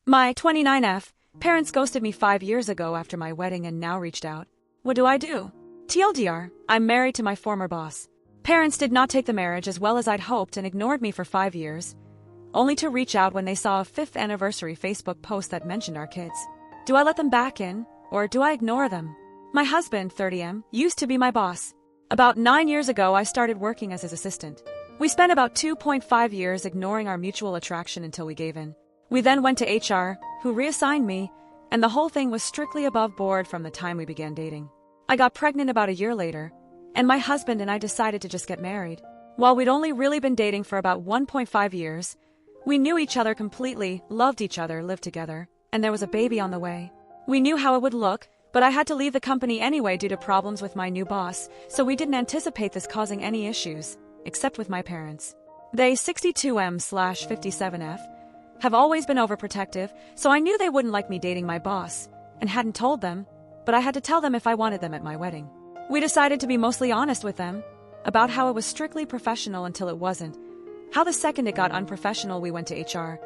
My 29F, parents ghosted me 5 years ago after my wedding and now reached out. What do I do? TLDR, I'm married to my former boss. Parents did not take the marriage as well as I'd hoped and ignored me for 5 years, only to reach out when they saw a 5th anniversary Facebook post that mentioned our kids. Do I let them back in, or do I ignore them? My husband, 30M, used to be my boss. About 9 years ago, I started working as his assistant. We spent about 2.5 years ignoring our mutual attraction until we gave in. We then went to HR, who reassigned me, and the whole thing was strictly above board from the time we began dating. I got pregnant about a year later, and my husband and I decided to just get married. While we'd only really been dating for about 1.5 years, we knew each other completely, loved each other, lived together, and there was a baby on the way. We knew how it would look, but I had to leave the company anyway due to problems with my new boss, so we didn't anticipate this causing any issues, except with my parents. They, 62M/57F, have always been overprotective, so I knew they wouldn't like me dating my boss, and hadn't told them, but I had to tell them if I wanted them at my wedding. We decided to be mostly honest with them about how it was strictly professional until it wasn't, how the second it got unprofessional we went to HR,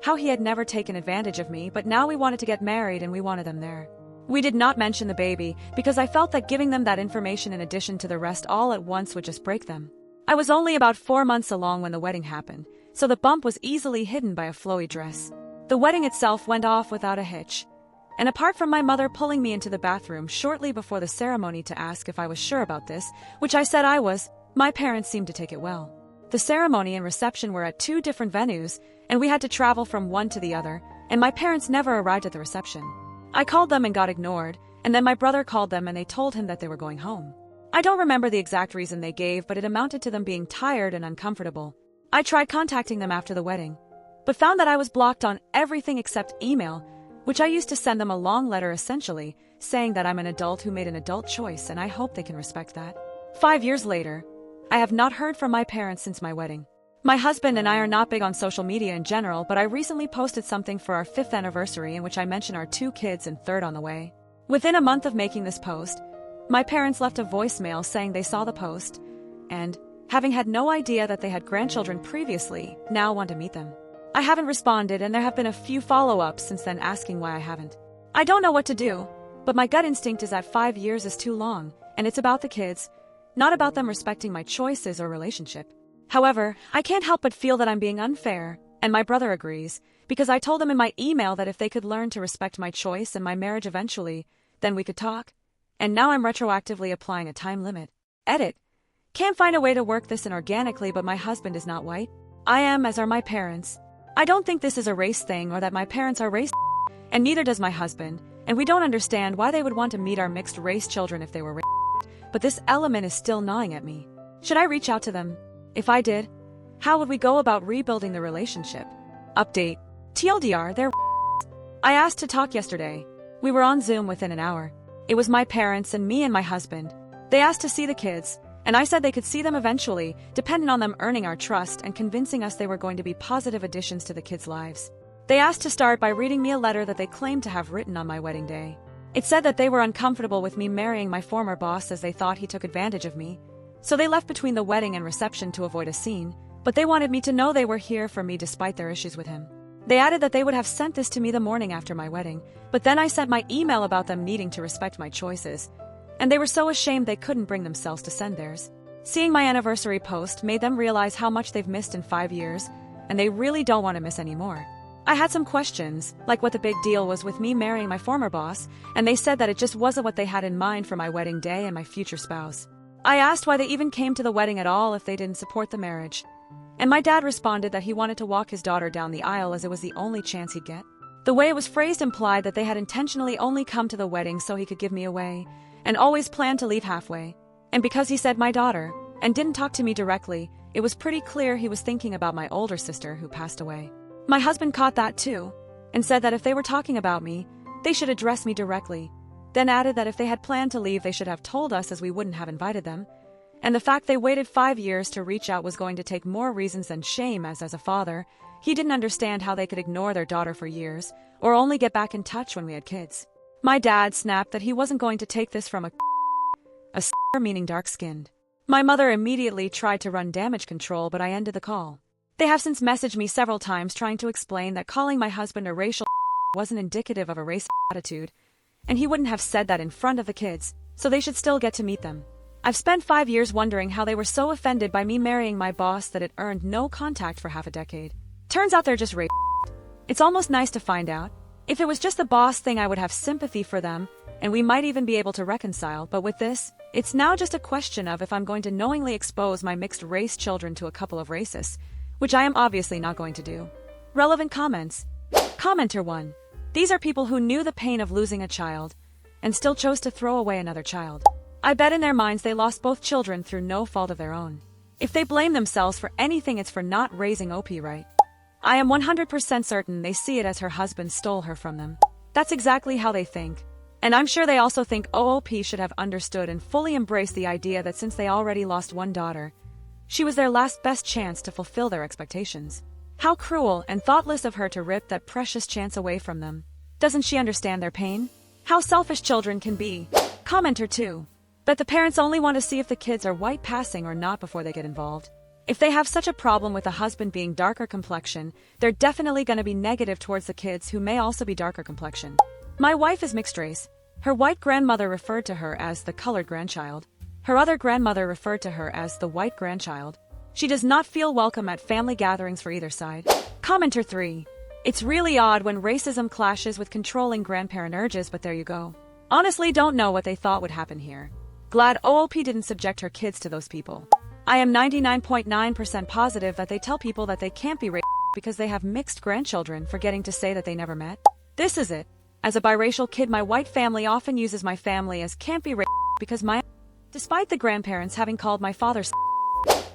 how he had never taken advantage of me but now we wanted to get married and we wanted them there. We did not mention the baby because I felt that giving them that information in addition to the rest all at once would just break them. I was only about 4 months along when the wedding happened, so the bump was easily hidden by a flowy dress. The wedding itself went off without a hitch. And apart from my mother pulling me into the bathroom shortly before the ceremony to ask if I was sure about this, which I said I was, my parents seemed to take it well. The ceremony and reception were at 2 different venues, and we had to travel from one to the other, and my parents never arrived at the reception. I called them and got ignored, and then my brother called them and they told him that they were going home. I don't remember the exact reason they gave, but it amounted to them being tired and uncomfortable. I tried contacting them after the wedding, but found that I was blocked on everything except email, which I used to send them a long letter essentially, saying that I'm an adult who made an adult choice and I hope they can respect that. 5 years later, I have not heard from my parents since my wedding. My husband and I are not big on social media in general, but I recently posted something for our 5th anniversary in which I mention our 2 kids and 3rd on the way. Within a month of making this post, my parents left a voicemail saying they saw the post and, having had no idea that they had grandchildren previously, now want to meet them. I haven't responded and there have been a few follow-ups since then asking why I haven't. I don't know what to do, but my gut instinct is that 5 years is too long, and it's about the kids, not about them respecting my choices or relationship. However, I can't help but feel that I'm being unfair, and my brother agrees, because I told them in my email that if they could learn to respect my choice and my marriage eventually, then we could talk. And now I'm retroactively applying a time limit. Edit. Can't find a way to work this in organically, but my husband is not white. I am, as are my parents. I don't think this is a race thing or that my parents are racist, and neither does my husband, and we don't understand why they would want to meet our mixed-race children if they were racist, but this element is still gnawing at me. Should I reach out to them? If I did, how would we go about rebuilding the relationship? Update. TLDR, they're racist. I asked to talk yesterday. We were on Zoom within an hour. It was my parents and me and my husband. They asked to see the kids, and I said they could see them eventually, dependent on them earning our trust and convincing us they were going to be positive additions to the kids' lives. They asked to start by reading me a letter that they claimed to have written on my wedding day. It said that they were uncomfortable with me marrying my former boss as they thought he took advantage of me. So they left between the wedding and reception to avoid a scene, but they wanted me to know they were here for me despite their issues with him. They added that they would have sent this to me the morning after my wedding, but then I sent my email about them needing to respect my choices, and they were so ashamed they couldn't bring themselves to send theirs. Seeing my anniversary post made them realize how much they've missed in 5 years, and they really don't want to miss any more. I had some questions, like what the big deal was with me marrying my former boss, and they said that it just wasn't what they had in mind for my wedding day and my future spouse. I asked why they even came to the wedding at all if they didn't support the marriage, and my dad responded that he wanted to walk his daughter down the aisle as it was the only chance he'd get. The way it was phrased implied that they had intentionally only come to the wedding so he could give me away, and always planned to leave halfway. And because he said my daughter, and didn't talk to me directly, it was pretty clear he was thinking about my older sister who passed away. My husband caught that too, and said that if they were talking about me, they should address me directly, then added that if they had planned to leave they should have told us as we wouldn't have invited them, and the fact they waited 5 years to reach out was going to take more reasons than shame as a father, he didn't understand how they could ignore their daughter for years, or only get back in touch when we had kids. My dad snapped that he wasn't going to take this from a meaning dark-skinned. My mother immediately tried to run damage control, but I ended the call. They have since messaged me several times trying to explain that calling my husband a racial wasn't indicative of a racist attitude, and he wouldn't have said that in front of the kids, so they should still get to meet them. I've spent 5 years wondering how they were so offended by me marrying my boss that it earned no contact for half a decade. Turns out they're just racist. It's almost nice to find out. If it was just the boss thing, I would have sympathy for them, and we might even be able to reconcile, but with this, it's now just a question of if I'm going to knowingly expose my mixed-race children to a couple of racists, which I am obviously not going to do. Relevant comments. Commenter 1. These are people who knew the pain of losing a child, and still chose to throw away another child. I bet in their minds they lost both children through no fault of their own. If they blame themselves for anything, it's for not raising OP right. I am 100% certain they see it as her husband stole her from them. That's exactly how they think. And I'm sure they also think OP should have understood and fully embraced the idea that since they already lost one daughter, she was their last best chance to fulfill their expectations. How cruel and thoughtless of her to rip that precious chance away from them. Doesn't she understand their pain? How selfish children can be. Commenter 2. Bet the parents only want to see if the kids are white passing or not before they get involved. If they have such a problem with the husband being darker complexion, they're definitely going to be negative towards the kids who may also be darker complexion. My wife is mixed race. Her white grandmother referred to her as the colored grandchild. Her other grandmother referred to her as the white grandchild. She does not feel welcome at family gatherings for either side. Commenter 3. It's really odd when racism clashes with controlling grandparent urges, but there you go. Honestly, don't know what they thought would happen here. Glad OLP didn't subject her kids to those people. I am 99.9% positive that they tell people that they can't be racist because they have mixed grandchildren, forgetting to say that they never met. This is it. As a biracial kid, my white family often uses my family as can't be racist because despite the grandparents having called my father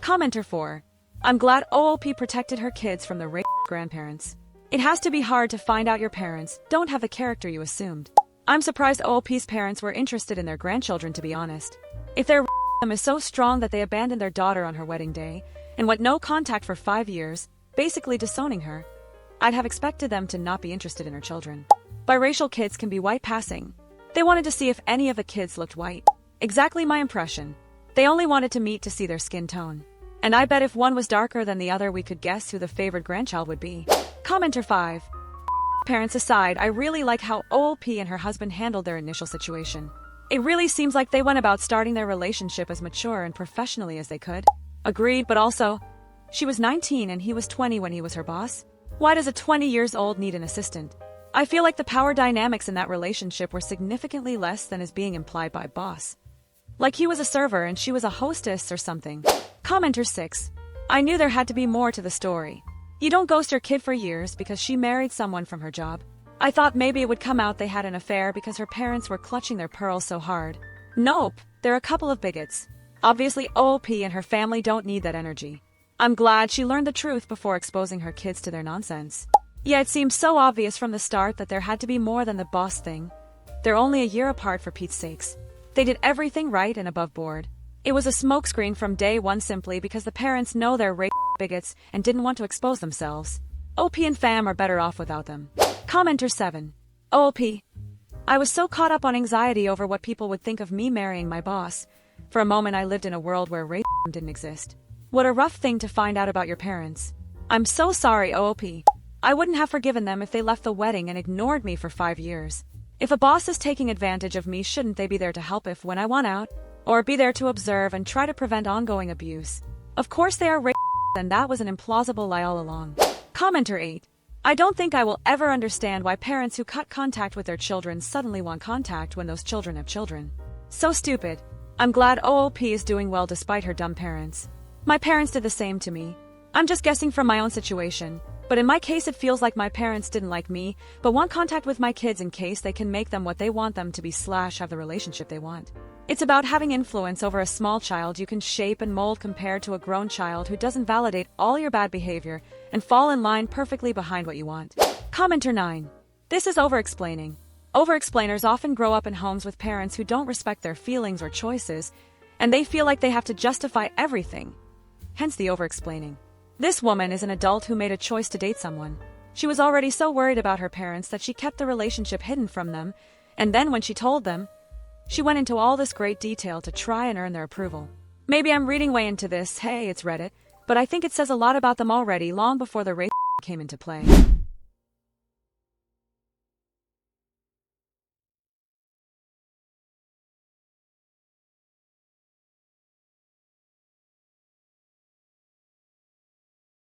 Commenter 4. I'm glad OLP protected her kids from the racist grandparents. It has to be hard to find out your parents don't have the character you assumed. I'm surprised OLP's parents were interested in their grandchildren, to be honest. If their racism is so strong that they abandoned their daughter on her wedding day and went no contact for 5 years, basically disowning her, I'd have expected them to not be interested in her children. Biracial kids can be white passing. They wanted to see if any of the kids looked white. Exactly my impression. They only wanted to meet to see their skin tone. And I bet if one was darker than the other, we could guess who the favored grandchild would be. Commenter 5. Parents aside, I really like how OLP and her husband handled their initial situation. It really seems like they went about starting their relationship as mature and professionally as they could. Agreed, but also, she was 19 and he was 20 when he was her boss. Why does a 20 years old need an assistant? I feel like the power dynamics in that relationship were significantly less than is being implied by boss. Like he was a server and she was a hostess or something. Commenter 6. I knew there had to be more to the story. You don't ghost your kid for years because she married someone from her job. I thought maybe it would come out they had an affair because her parents were clutching their pearls so hard. Nope, they're a couple of bigots. Obviously OP and her family don't need that energy. I'm glad she learned the truth before exposing her kids to their nonsense. Yeah, it seemed so obvious from the start that there had to be more than the boss thing. They're only a year apart, for Pete's sakes. They did everything right and above board. It was a smokescreen from day one simply because the parents know they're racist bigots and didn't want to expose themselves. OP and fam are better off without them. Commenter 7. OP. I was so caught up on anxiety over what people would think of me marrying my boss. For a moment I lived in a world where racism didn't exist. What a rough thing to find out about your parents. I'm so sorry, OP. I wouldn't have forgiven them if they left the wedding and ignored me for 5 years. If a boss is taking advantage of me, shouldn't they be there to help if when I want out? Or be there to observe and try to prevent ongoing abuse? Of course they are racist, and that was an implausible lie all along. Commenter 8. I don't think I will ever understand why parents who cut contact with their children suddenly want contact when those children have children. So stupid. I'm glad OOP is doing well despite her dumb parents. My parents did the same to me. I'm just guessing from my own situation. But in my case it feels like my parents didn't like me, but want contact with my kids in case they can make them what they want them to be / have the relationship they want. It's about having influence over a small child you can shape and mold compared to a grown child who doesn't validate all your bad behavior and fall in line perfectly behind what you want. Commenter 9. This is over-explaining. Over-explainers often grow up in homes with parents who don't respect their feelings or choices, and they feel like they have to justify everything. Hence the over-explaining. This woman is an adult who made a choice to date someone. She was already so worried about her parents that she kept the relationship hidden from them, and then when she told them, she went into all this great detail to try and earn their approval. Maybe I'm reading way into this, hey, it's Reddit, but I think it says a lot about them already long before the race came into play.